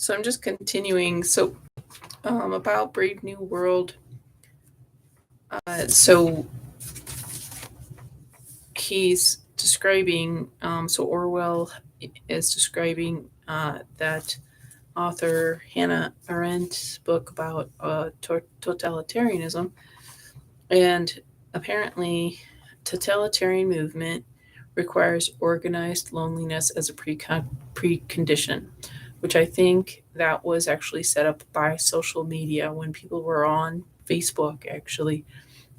So I'm just continuing. About Brave New World. So he's describing, so Orwell is describing that author Hannah Arendt's book about totalitarianism. And apparently, totalitarian movement requires organized loneliness as a precondition, which I think that was actually set up by social media when people were on Facebook, actually.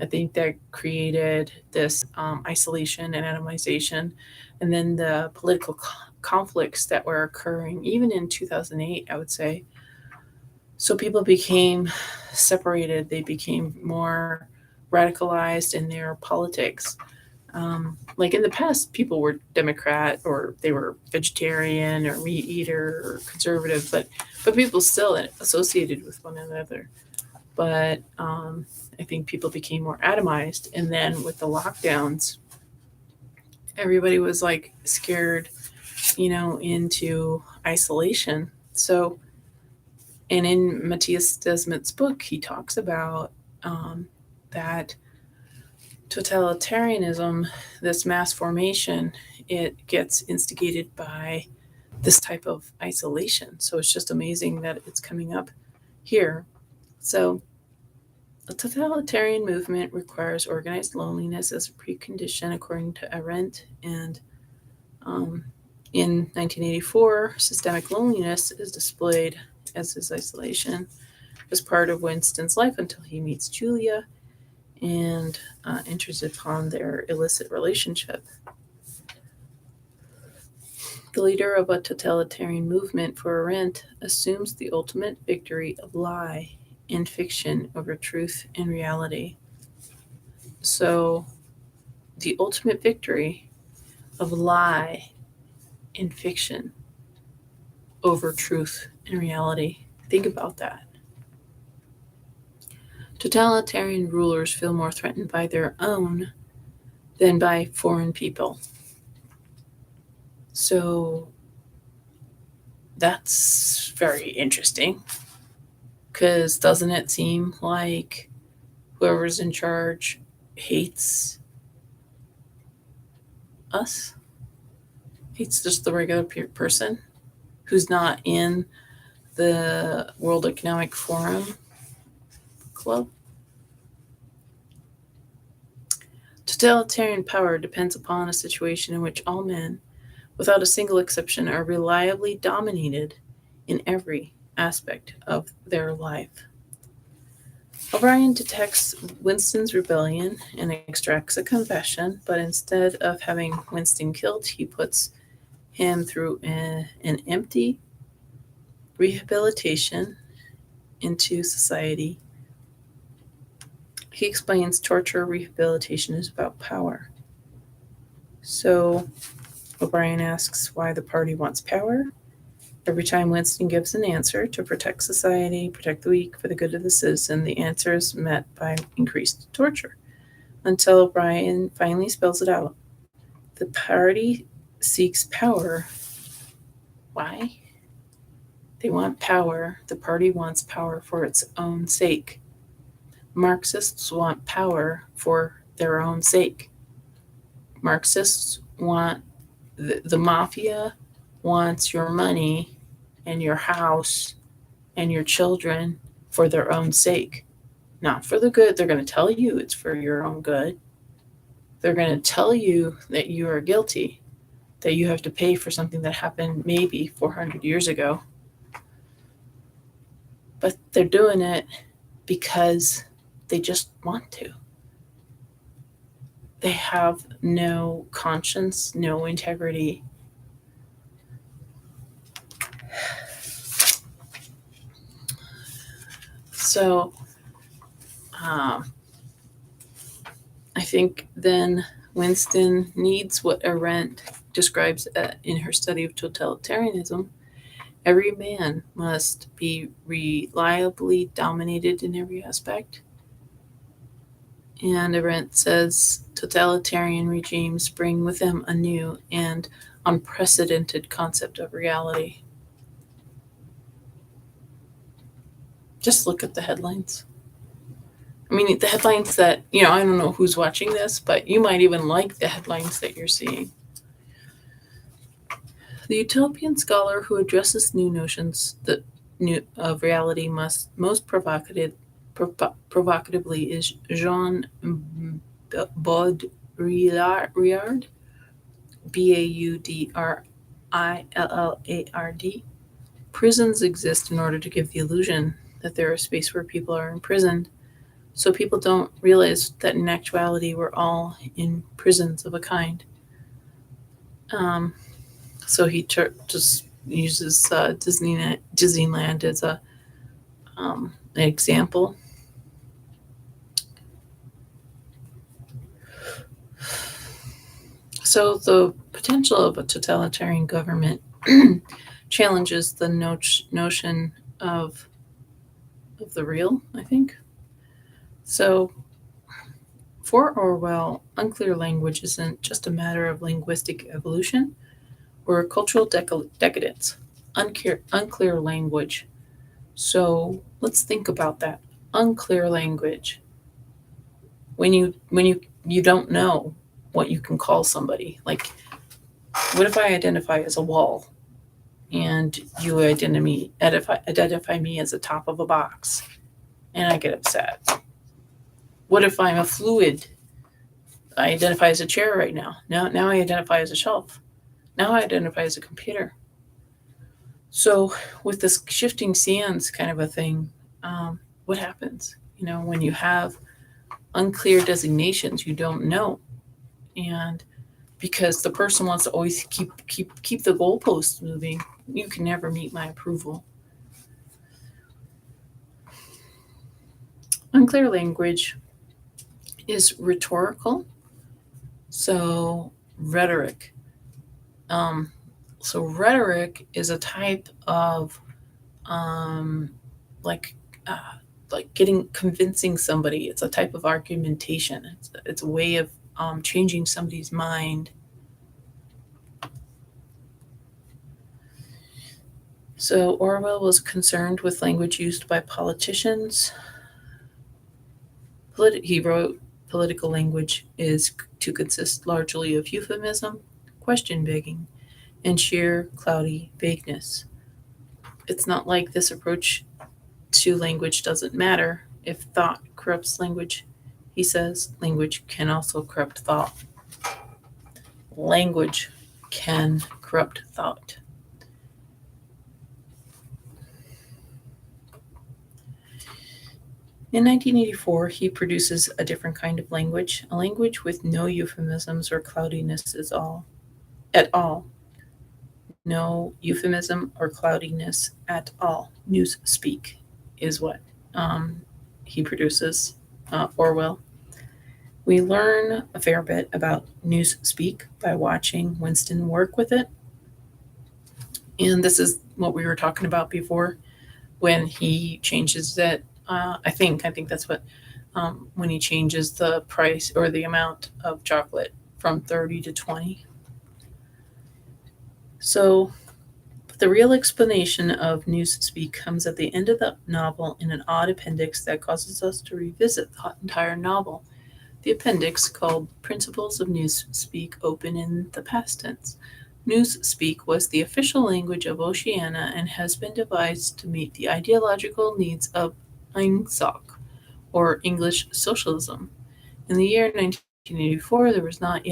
I think that created this isolation and atomization. And then the political conflicts that were occurring, even in 2008, I would say. So people became separated, they became more radicalized in their politics. Like in the past, people were Democrat or they were vegetarian or meat eater or conservative, but people still associated with one another. But I think people became more atomized, and then with the lockdowns, everybody was like scared, into isolation. So, and in Matthias Desmet's book, he talks about that totalitarianism, this mass formation, it gets instigated by this type of isolation. So it's just amazing that it's coming up here. So a totalitarian movement requires organized loneliness as a precondition, according to Arendt. And in 1984, systemic loneliness is displayed as his isolation as part of Winston's life until he meets Julia and enters upon their illicit relationship. The leader of a totalitarian movement, for Arendt, assumes the ultimate victory of lie and fiction over truth and reality. So, the ultimate victory of lie and fiction over truth and reality. Think about that. Totalitarian rulers feel more threatened by their own than by foreign people. So that's very interesting, because doesn't it seem like whoever's in charge hates us? Hates just the regular person who's not in the World Economic Forum club? Totalitarian power depends upon a situation in which all men, without a single exception, are reliably dominated in every aspect of their life. O'Brien detects Winston's rebellion and extracts a confession, but instead of having Winston killed, he puts him through an empty rehabilitation into society. He explains torture rehabilitation is about power. So O'Brien asks why the party wants power. Every time Winston gives an answer to protect society, protect the weak, for the good of the citizen, the answer is met by increased torture, until O'Brien finally spells it out. The party seeks power. Why? They want power. The party wants power for its own sake. Marxists want power for their own sake. Marxists want the mafia wants your money and your house and your children for their own sake, not for the good. They're going to tell you it's for your own good. They're going to tell you that you are guilty, that you have to pay for something that happened maybe 400 years ago. But they're doing it because they just want to. They have no conscience, no integrity. So I think then Winston needs what Arendt describes in her study of totalitarianism. Every man must be reliably dominated in every aspect. And Arendt says totalitarian regimes bring with them a new and unprecedented concept of reality. Just look at the headlines. I mean, the headlines that, I don't know who's watching this, but you might even like the headlines that you're seeing. The utopian scholar who addresses new notions of reality most provocatively is Jean Baudrillard, Baudrillard. Prisons exist in order to give the illusion that they're a space where people are imprisoned, so people don't realize that in actuality we're all in prisons of a kind. So he just uses Disneyland as an example. So the potential of a totalitarian government challenges the notion of the real, I think. So for Orwell, unclear language isn't just a matter of linguistic evolution or cultural decadence. Unclear language. So let's think about that. Unclear language. When you don't know what you can call somebody. Like, what if I identify as a wall and you identify me as the top of a box and I get upset? What if I'm a fluid? I identify as a chair right now. Now I identify as a shelf. Now I identify as a computer. So with this shifting sands kind of a thing, what happens? When you have unclear designations, you don't know, and because the person wants to always keep the goalposts moving, you can never meet my approval. Unclear language is rhetorical, so rhetoric. So rhetoric is a type of like convincing somebody. It's a type of argumentation. It's a way of changing somebody's mind. So Orwell was concerned with language used by politicians. He wrote, political language is to consist largely of euphemism, question begging, and sheer cloudy vagueness. It's not like this approach to language doesn't matter if thought corrupts language. He says language can also corrupt thought. Language can corrupt thought. In 1984, he produces a different kind of language, a language with no euphemisms or cloudiness at all. No euphemism or cloudiness at all. Newspeak is what he produces, Orwell. We learn a fair bit about newspeak by watching Winston work with it. And this is what we were talking about before when he changes it. I think that's what, when he changes the price or the amount of chocolate from 30 to 20. So the real explanation of newspeak comes at the end of the novel in an odd appendix that causes us to revisit the entire novel. The appendix, called Principles of Newspeak, open in the past tense. Newspeak was the official language of Oceania and has been devised to meet the ideological needs of Ingsoc, or English socialism. In the year 1984, there was not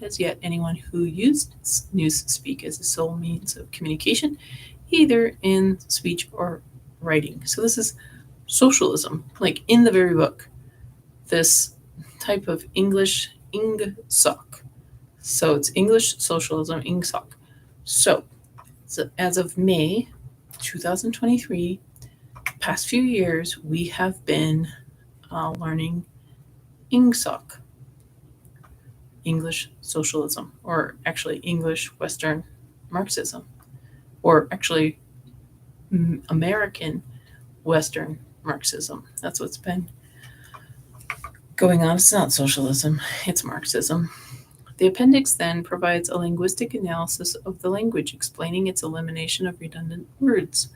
as yet anyone who used newspeak as a sole means of communication, either in speech or writing. So this is socialism, like in the very book. This type of English Ingsoc. So it's English socialism, Ingsoc. So as of May 2023, past few years, we have been learning Ingsoc, English socialism, or actually English Western Marxism, or actually American Western Marxism. That's what's been going on. It's not socialism, it's Marxism. The appendix then provides a linguistic analysis of the language, explaining its elimination of redundant words.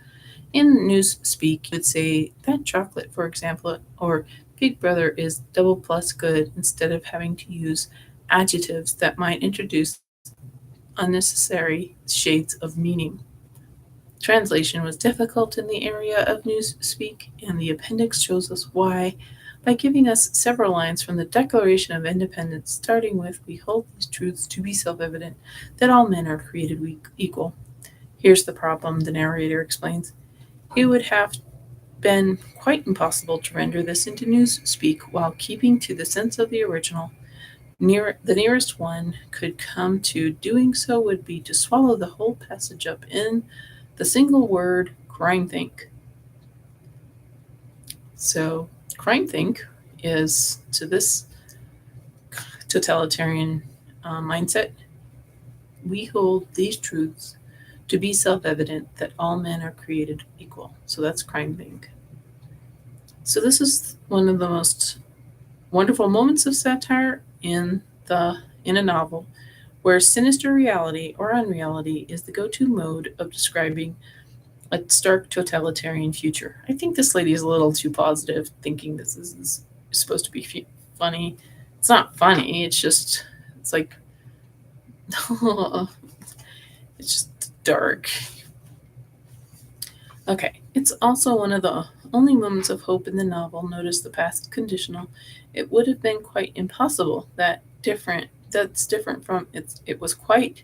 In newspeak, you would say that chocolate, for example, or Big Brother is double plus good instead of having to use adjectives that might introduce unnecessary shades of meaning. Translation was difficult in the area of newspeak, and the appendix shows us why by giving us several lines from the Declaration of Independence, starting with, "We hold these truths to be self evident, that all men are created equal." Here's the problem, the narrator explains. It would have been quite impossible to render this into newspeak while keeping to the sense of the original. The nearest one could come to doing so would be to swallow the whole passage up in the single word crime think. So, crime think is to this totalitarian mindset, we hold these truths to be self evident that all men are created equal. So, that's crime think. So, this is one of the most wonderful moments of satire in a novel where sinister reality or unreality is the go-to mode of describing a stark totalitarian future. I think this lady is a little too positive, thinking this is supposed to be funny. It's not funny. It's like it's just dark. Okay, it's also one of the only moments of hope in the novel. Notice the past conditional. It would have been quite impossible. That's different from it was quite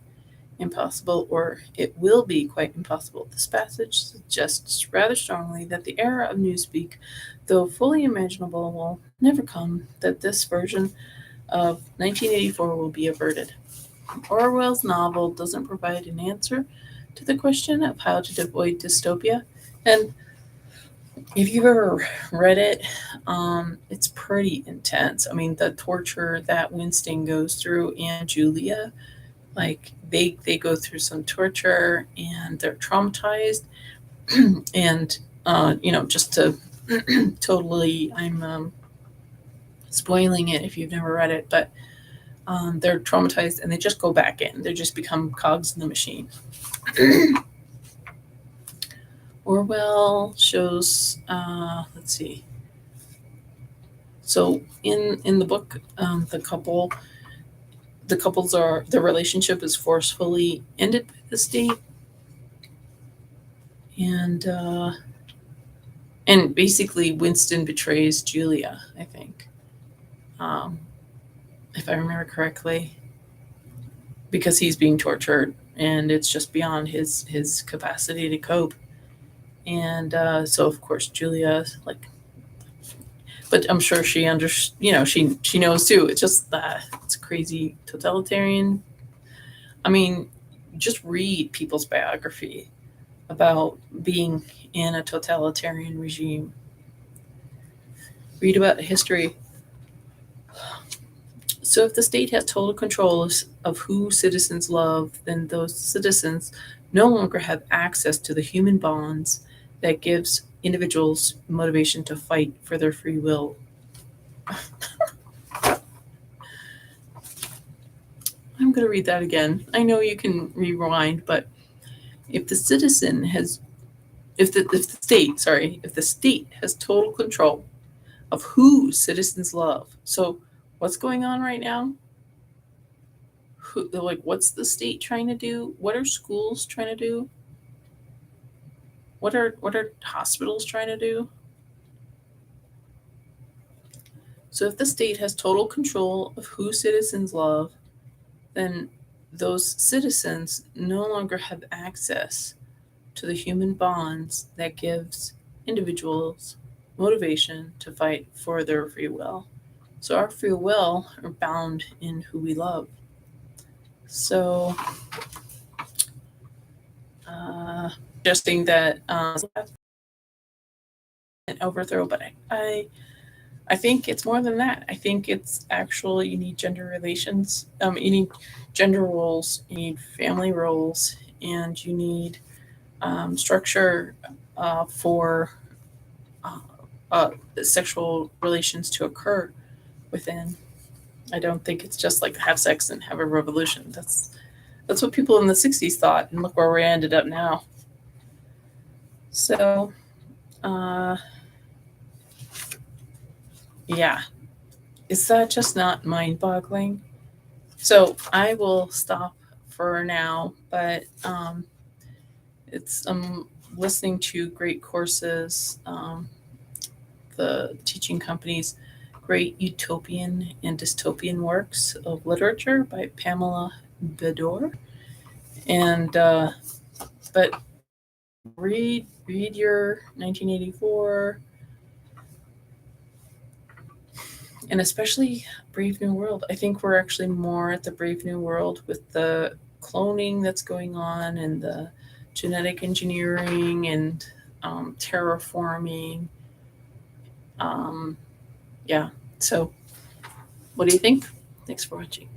impossible, or it will be quite impossible. This passage suggests rather strongly that the era of newspeak, though fully imaginable, will never come, that this version of 1984 will be averted. Orwell's novel doesn't provide an answer to the question of how to avoid dystopia. And if you've ever read it, it's pretty intense. I mean, the torture that Winston goes through and Julia, like they go through some torture and they're traumatized. And just to totally, I'm spoiling it if you've never read it, but they're traumatized and they just go back in. They just become cogs in the machine. Orwell shows, let's see. So in the book, the relationship is forcefully ended by the state, and basically Winston betrays Julia, I think, um, if I remember correctly, because he's being tortured and it's just beyond his capacity to cope. And so of course Julia, like, but I'm sure she she knows too. It's just that it's crazy totalitarian. I mean, just read people's biography about being in a totalitarian regime. Read about history. So if the state has total control of who citizens love, then those citizens no longer have access to the human bonds that gives individuals motivation to fight for their free will. I'm going to read that again. I know you can rewind, but if the citizen has if the state has total control of who citizens love. So what's going on right now? What's the state trying to do? What are schools trying to do? What are hospitals trying to do? So if the state has total control of who citizens love, then those citizens no longer have access to the human bonds that gives individuals motivation to fight for their free will. So our free will are bound in who we love. So suggesting that an overthrow, but I think it's more than that. I think it's actually you need gender relations. You need gender roles. You need family roles, and you need structure for sexual relations to occur within. I don't think it's just like have sex and have a revolution. That's what people in the '60s thought, and look where we ended up now. So, uh, yeah, is that just not mind boggling? So, I will stop for now, but it's listening to great courses, the teaching company's Great Utopian and Dystopian Works of Literature by Pamela Bedore. And but read your 1984, and especially Brave New World. I think we're actually more at the Brave New World with the cloning that's going on and the genetic engineering and terraforming. Um, yeah. So, what do you think? Thanks for watching.